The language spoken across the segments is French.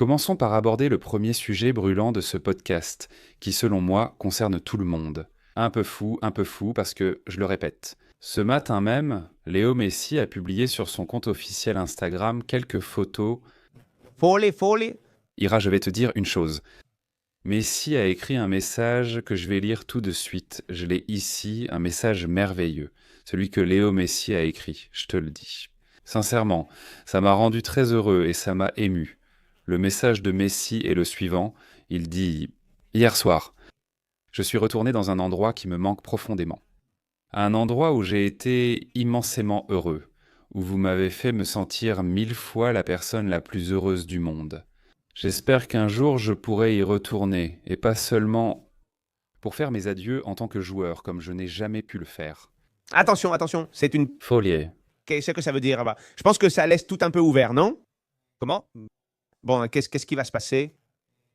Commençons par aborder le premier sujet brûlant de ce podcast, qui selon moi concerne tout le monde. Un peu fou parce que, je le répète, ce matin même, Léo Messi a publié sur son compte officiel Instagram quelques photos. Folie. Ira, je vais te dire une chose. Messi a écrit un message que je vais lire tout de suite. Je l'ai ici, un message merveilleux. Celui que Léo Messi a écrit, je te le dis. Sincèrement, ça m'a rendu très heureux et ça m'a ému. Le message de Messi est le suivant. Il dit « Hier soir, je suis retourné dans un endroit qui me manque profondément. Un endroit où j'ai été immensément heureux, où vous m'avez fait me sentir 1000 fois la personne la plus heureuse du monde. J'espère qu'un jour je pourrai y retourner, et pas seulement pour faire mes adieux en tant que joueur, comme je n'ai jamais pu le faire. Attention, c'est une... Folie. Qu'est-ce que ça veut dire là-bas? Je pense que ça laisse tout un peu ouvert, non? Comment? Bon, qu'est-ce qui va se passer?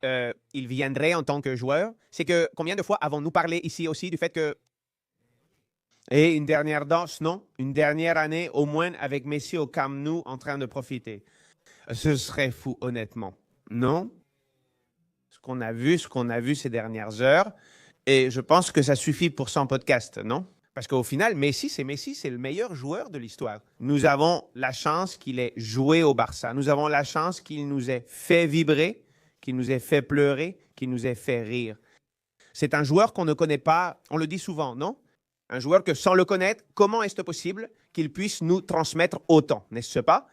Il viendrait en tant que joueur. C'est que combien de fois avons-nous parlé ici aussi du fait que... Et une dernière danse, non? Une dernière année au moins avec Messi au Camp Nou en train de profiter. Ce serait fou, honnêtement. Non? Ce qu'on a vu ces dernières heures. Et je pense que ça suffit pour 100 podcasts, non? Parce qu'au final, Messi, c'est le meilleur joueur de l'histoire. Nous avons la chance qu'il ait joué au Barça. Nous avons la chance qu'il nous ait fait vibrer, qu'il nous ait fait pleurer, qu'il nous ait fait rire. C'est un joueur qu'on ne connaît pas, on le dit souvent, non? Un joueur que sans le connaître, comment est-ce possible qu'il puisse nous transmettre autant, n'est-ce pas?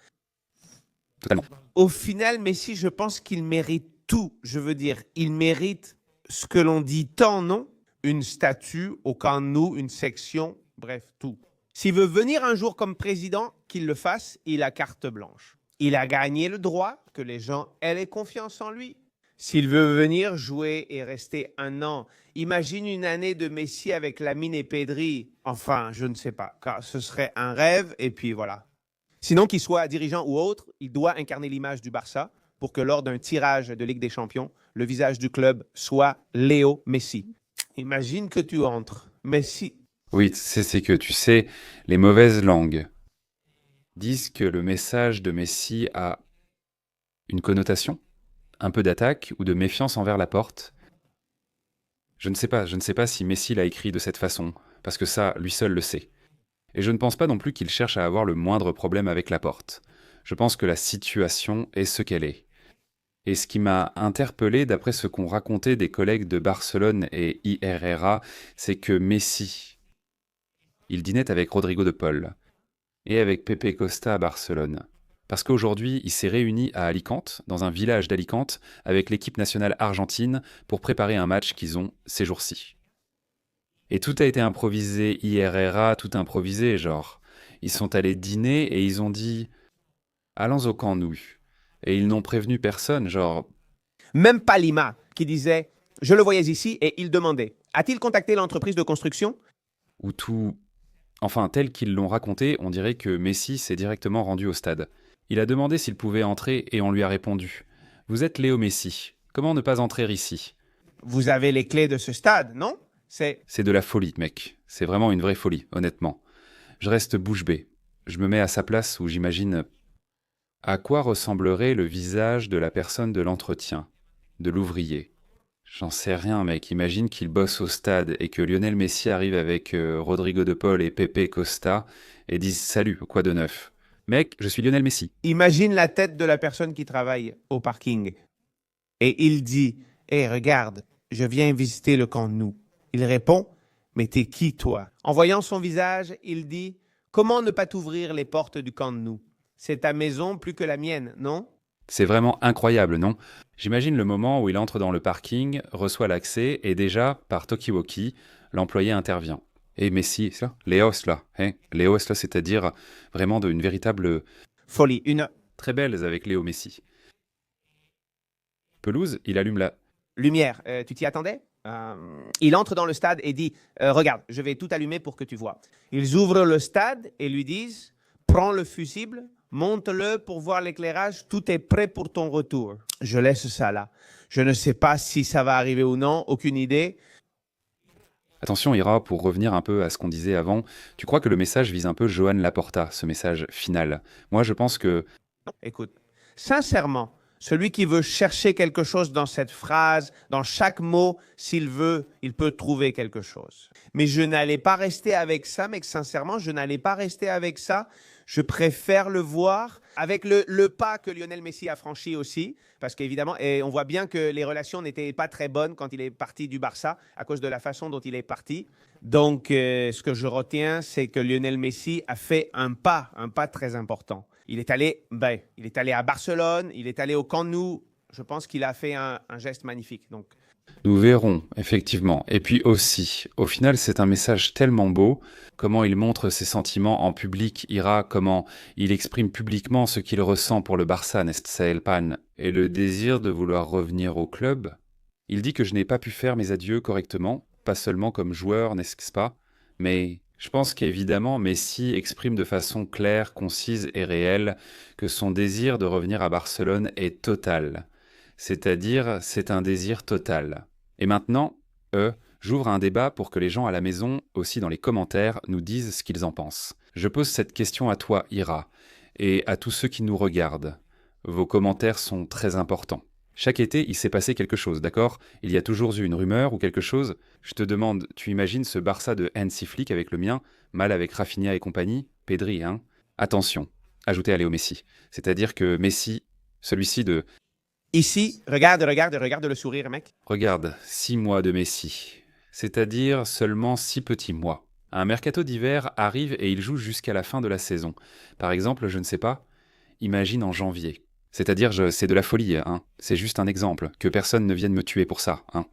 Totalement. Au final, Messi, je pense qu'il mérite tout. Je veux dire, il mérite ce que l'on dit tant, non? Une statue au Camp Nou, une section, bref, tout. S'il veut venir un jour comme président, qu'il le fasse, il a carte blanche. Il a gagné le droit que les gens aient confiance en lui. S'il veut venir jouer et rester un an, imagine une année de Messi avec Lamine et Pedri. Enfin, je ne sais pas, car ce serait un rêve et puis voilà. Sinon, qu'il soit dirigeant ou autre, il doit incarner l'image du Barça pour que lors d'un tirage de Ligue des Champions, le visage du club soit Léo Messi. Imagine que tu entres. Messi. Oui, c'est que, tu sais, les mauvaises langues disent que le message de Messi a une connotation, un peu d'attaque ou de méfiance envers la porte. Je ne sais pas si Messi l'a écrit de cette façon, parce que ça, lui seul le sait. Et je ne pense pas non plus qu'il cherche à avoir le moindre problème avec la porte. Je pense que la situation est ce qu'elle est. Et ce qui m'a interpellé, d'après ce qu'ont raconté des collègues de Barcelone et IRRA, c'est que Messi, il dînait avec Rodrigo de Paul et avec Pepe Costa à Barcelone. Parce qu'aujourd'hui, il s'est réuni à Alicante, dans un village d'Alicante, avec l'équipe nationale argentine pour préparer un match qu'ils ont ces jours-ci. Et tout a été improvisé, IRRA, tout improvisé, genre. Ils sont allés dîner et ils ont dit « Allons au Camp Nou ». Et ils n'ont prévenu personne, genre... Même pas Lima, qui disait « Je le voyais ici » et il demandait « A-t-il contacté l'entreprise de construction ?» Ou tout... Enfin, tel qu'ils l'ont raconté, on dirait que Messi s'est directement rendu au stade. Il a demandé s'il pouvait entrer et on lui a répondu « Vous êtes Léo Messi, comment ne pas entrer ici ?» Vous avez les clés de ce stade, non? C'est de la folie, mec. C'est vraiment une vraie folie, honnêtement. Je reste bouche bée. Je me mets à sa place où j'imagine... À quoi ressemblerait le visage de la personne de l'entretien, de l'ouvrier? J'en sais rien, mec. Imagine qu'il bosse au stade et que Lionel Messi arrive avec Rodrigo de Paul et Pepe Costa et disent « Salut, quoi de neuf ?» Mec, je suis Lionel Messi. Imagine la tête de la personne qui travaille au parking. Et il dit « Hé, regarde, je viens visiter le Camp Nou. » Il répond « Mais t'es qui, toi ?» En voyant son visage, il dit « Comment ne pas t'ouvrir les portes du Camp Nou? C'est ta maison plus que la mienne, non ?» C'est vraiment incroyable, non? J'imagine le moment où il entre dans le parking, reçoit l'accès et déjà, par talkie-walkie, l'employé intervient. Et Messi, ça, Léos là, hein? Léos là, c'est-à-dire vraiment d'une véritable... Folie, une Très belles avec Léo Messi. Pelouse, il allume la... lumière. Tu t'y attendais? Il entre dans le stade et dit regarde, je vais tout allumer pour que tu vois. Ils ouvrent le stade et lui disent prends le fusible, monte-le pour voir l'éclairage, tout est prêt pour ton retour. Je laisse ça là. Je ne sais pas si ça va arriver ou non, aucune idée. Attention Ira, pour revenir un peu à ce qu'on disait avant, tu crois que le message vise un peu Joan Laporta, ce message final? Moi je pense que... Écoute, sincèrement, Celui qui veut chercher quelque chose dans cette phrase, dans chaque mot, s'il veut, il peut trouver quelque chose. Mais je n'allais pas rester avec ça, mec, sincèrement, je n'allais pas rester avec ça. Je préfère le voir avec le pas que Lionel Messi a franchi aussi, parce qu'évidemment, et on voit bien que les relations n'étaient pas très bonnes quand il est parti du Barça, à cause de la façon dont il est parti. Donc, ce que je retiens, c'est que Lionel Messi a fait un pas très important. Il est allé à Barcelone, il est allé au Camp Nou. Je pense qu'il a fait un geste magnifique. Donc, Nous verrons, effectivement. Et puis aussi, au final, c'est un message tellement beau, comment il montre ses sentiments en public, Ira, comment il exprime publiquement ce qu'il ressent pour le Barça, n'est-ce El Pan, et le désir de vouloir revenir au club. Il dit que je n'ai pas pu faire mes adieux correctement, pas seulement comme joueur, n'est-ce pas, mais je pense qu'évidemment, Messi exprime de façon claire, concise et réelle que son désir de revenir à Barcelone est total. C'est-à-dire, c'est un désir total. Et maintenant, j'ouvre un débat pour que les gens à la maison, aussi dans les commentaires, nous disent ce qu'ils en pensent. Je pose cette question à toi, Ira, et à tous ceux qui nous regardent. Vos commentaires sont très importants. Chaque été, il s'est passé quelque chose, d'accord? Il y a toujours eu une rumeur ou quelque chose. Je te demande, tu imagines ce Barça de Hansi Flick avec le mien, mal avec Rafinha et compagnie? Pedri, hein? Attention, ajoutez à Léo Messi. C'est-à-dire que Messi, celui-ci de... Ici, regarde le sourire, mec. Regarde, 6 mois de Messi, c'est-à-dire seulement 6 petits mois. Un mercato d'hiver arrive et il joue jusqu'à la fin de la saison. Par exemple, je ne sais pas, imagine en janvier. C'est-à-dire, c'est de la folie, hein. C'est juste un exemple, que personne ne vienne me tuer pour ça, hein.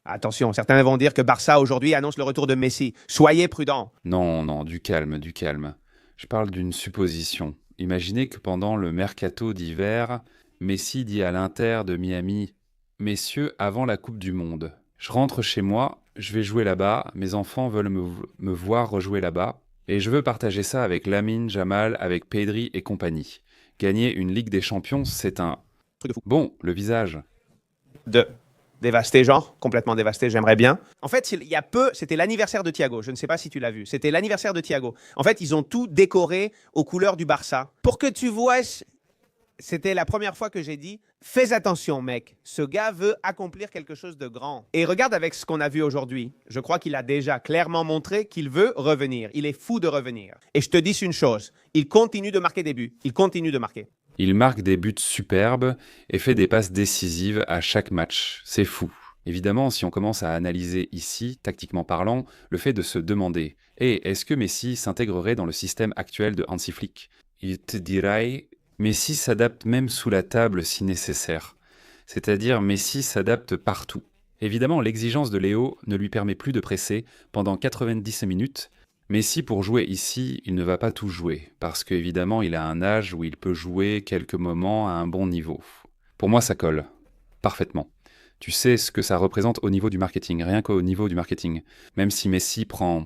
Attention, certains vont dire que Barça aujourd'hui annonce le retour de Messi. Soyez prudents. Non, du calme, du calme. Je parle d'une supposition. Imaginez que pendant le mercato d'hiver, Messi dit à l'Inter de Miami « Messieurs, avant la Coupe du Monde, je rentre chez moi, je vais jouer là-bas, mes enfants veulent me voir rejouer là-bas, et je veux partager ça avec Lamine, Jamal, avec Pedri et compagnie. Gagner une Ligue des Champions, c'est un... Truc de fou. Bon, le visage. Dévasté, genre, complètement dévasté, j'aimerais bien. En fait, il y a peu, c'était l'anniversaire de Thiago, je ne sais pas si tu l'as vu, c'était l'anniversaire de Thiago. En fait, ils ont tout décoré aux couleurs du Barça. Pour que tu vois, c'était la première fois que j'ai dit « Fais attention, mec, ce gars veut accomplir quelque chose de grand. » Et regarde avec ce qu'on a vu aujourd'hui. Je crois qu'il a déjà clairement montré qu'il veut revenir. Il est fou de revenir. Et je te dis une chose, il continue de marquer des buts. Il continue de marquer. Il marque des buts superbes et fait des passes décisives à chaque match. C'est fou. Évidemment, si on commence à analyser ici, tactiquement parlant, le fait de se demander « est-ce que Messi s'intégrerait dans le système actuel de Hansi Flick ?» Il te dirait « Messi s'adapte même sous la table si nécessaire. » C'est-à-dire Messi s'adapte partout. Évidemment, l'exigence de Léo ne lui permet plus de presser pendant 90 minutes. Messi, pour jouer ici, il ne va pas tout jouer, parce qu'évidemment, il a un âge où il peut jouer quelques moments à un bon niveau. Pour moi, ça colle. Parfaitement. Tu sais ce que ça représente au niveau du marketing, rien qu'au niveau du marketing. Même si Messi prend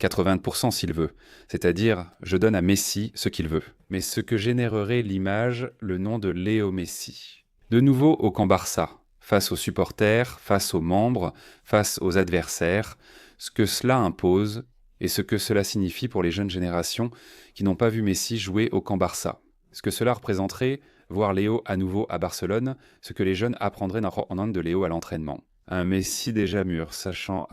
80% s'il veut. C'est-à-dire, je donne à Messi ce qu'il veut. Mais ce que générerait l'image, le nom de Léo Messi. De nouveau au camp Barça, face aux supporters, face aux membres, face aux adversaires, ce que cela impose et ce que cela signifie pour les jeunes générations qui n'ont pas vu Messi jouer au camp Barça. Ce que cela représenterait, voir Léo à nouveau à Barcelone, ce que les jeunes apprendraient en de Léo à l'entraînement. Un Messi déjà mûr, sachant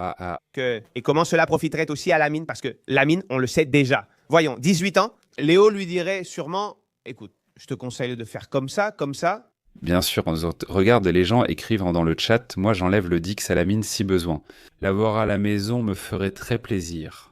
Et comment cela profiterait aussi à Lamine, parce que Lamine, on le sait déjà. Voyons, 18 ans, Léo lui dirait sûrement « Écoute, je te conseille de faire comme ça, comme ça. » Bien sûr, regarde, les gens écrivent dans le chat, moi j'enlève le Dix à Lamine si besoin. L'avoir à la maison me ferait très plaisir.